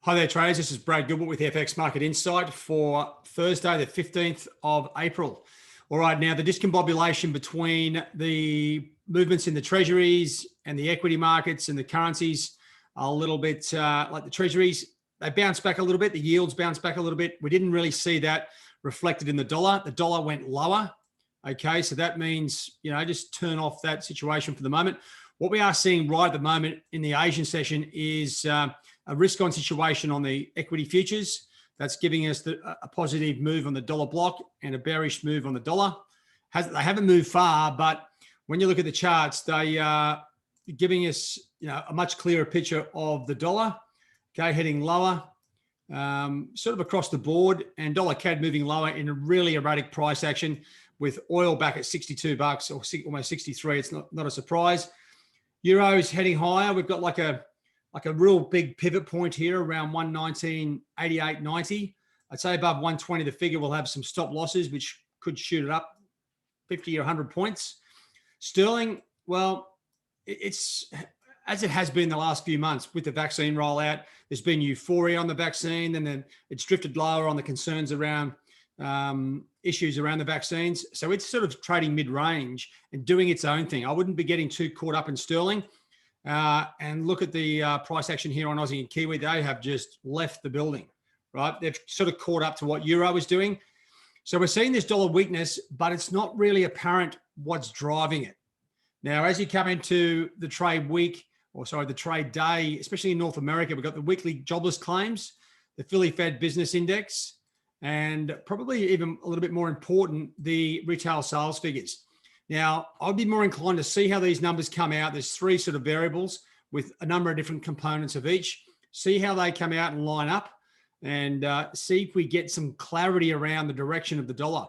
Hi there, traders. This is Brad Goodwin with FX Market Insight for Thursday, the 15th of April. All right, now the discombobulation between the movements in the treasuries and the equity markets and the currencies are a little bit like the treasuries. They bounced back a little bit. The yields bounced back a little bit. We didn't really see that reflected in the dollar. The dollar went lower. Okay, so that means, just turn off that situation for the moment. What we are seeing right at the moment in the Asian session is a risk-on situation on the equity futures. That's giving us a positive move on the dollar block and a bearish move on the dollar. They haven't moved far, but when you look at the charts, they are giving us a much clearer picture of the dollar, okay, heading lower, sort of across the board, and dollar CAD moving lower in a really erratic price action with oil back at 62 bucks or almost 63. It's not a surprise. Euro's heading higher. We've got like a real big pivot point here around 119.88.90. I'd say above 120, the figure will have some stop losses, which could shoot it up 50 or 100 points. Sterling, well, it's as it has been the last few months with the vaccine rollout. There's been euphoria on the vaccine, and then it's drifted lower on the concerns around issues around the vaccines. So it's sort of trading mid-range and doing its own thing. I wouldn't be getting too caught up in sterling. And look at the price action here on Aussie and Kiwi. They have just left the building, right? They've sort of caught up to what Euro is doing. So we're seeing this dollar weakness, but it's not really apparent what's driving it. Now, as you come into the trade week, the trade day, especially in North America, we've got the weekly jobless claims, the Philly Fed Business Index, and probably even a little bit more important, the retail sales figures. Now, I'd be more inclined to see how these numbers come out. There's three sort of variables with a number of different components of each. See how they come out and line up, and see if we get some clarity around the direction of the dollar.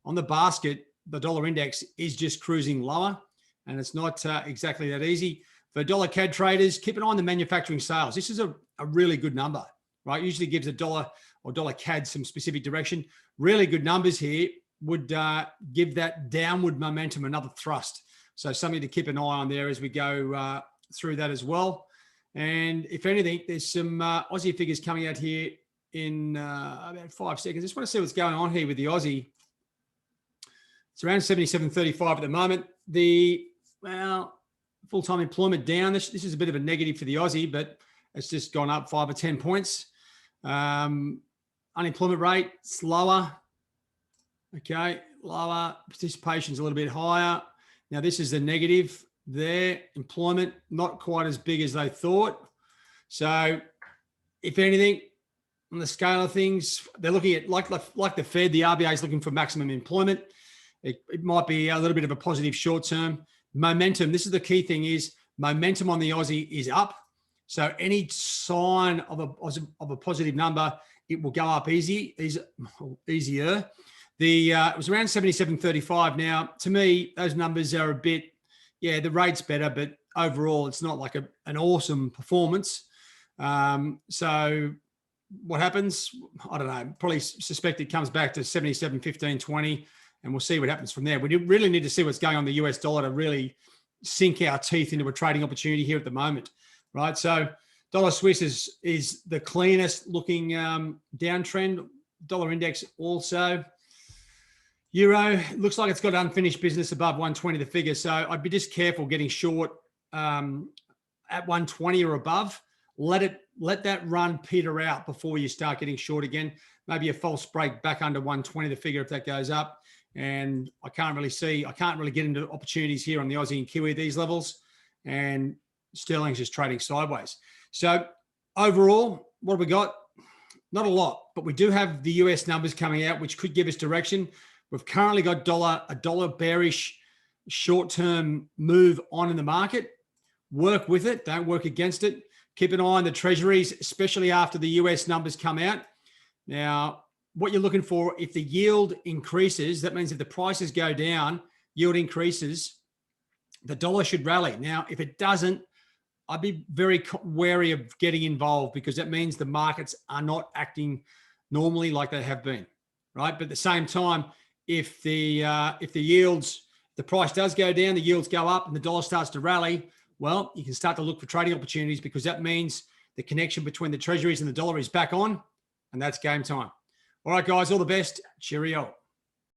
On the basket, the dollar index is just cruising lower, and it's not exactly that easy. For dollar CAD traders, keep an eye on the manufacturing sales. This is a really good number, right? Usually gives a dollar or dollar CAD some specific direction. Really good numbers here would give that downward momentum another thrust. So something to keep an eye on there as we go through that as well. And if anything, there's some Aussie figures coming out here in about 5 seconds. I just want to see what's going on here with the Aussie. It's around 77.35 at the moment. The full-time employment down. This is a bit of a negative for the Aussie, but it's just gone up 5 or 10 points. Unemployment rate, it's lower. Okay, lower. Participation's a little bit higher. Now, this is the negative there. Employment, not quite as big as they thought. So, if anything, on the scale of things, they're looking at, like the Fed, the RBA is looking for maximum employment. It might be a little bit of a positive short term. Momentum, this is the key thing, is momentum on the Aussie is up. So, any sign of a positive number, it will go up easier. It was around 77.35. Now, to me, those numbers are a bit, the rate's better, but overall, it's not like an awesome performance. So what happens? I don't know. Probably suspect it comes back to 77.15.20, and we'll see what happens from there. We really need to see what's going on in the US dollar to really sink our teeth into a trading opportunity here at the moment, right? So dollar Swiss is the cleanest looking downtrend. Dollar index also. Euro looks like it's got unfinished business above 120, the figure. So I'd be just careful getting short at 120 or above. Let that run peter out before you start getting short again. Maybe a false break back under 120, the figure, if that goes up. And I can't really get into opportunities here on the Aussie and Kiwi at these levels. And sterling's just trading sideways. So overall, what have we got? Not a lot, but we do have the US numbers coming out, which could give us direction. We've currently got a dollar bearish short-term move on in the market. Work with it. Don't work against it. Keep an eye on the treasuries, especially after the US numbers come out. Now, what you're looking for, if the yield increases, that means if the prices go down, yield increases, the dollar should rally. Now, if it doesn't, I'd be very wary of getting involved, because that means the markets are not acting normally like they have been, right? But at the same time, if the price does go down, the yields go up, and the dollar starts to rally, well, you can start to look for trading opportunities, because that means The connection between the treasuries and the dollar is back on, and that's game time. All right, guys, all the best. Cheerio.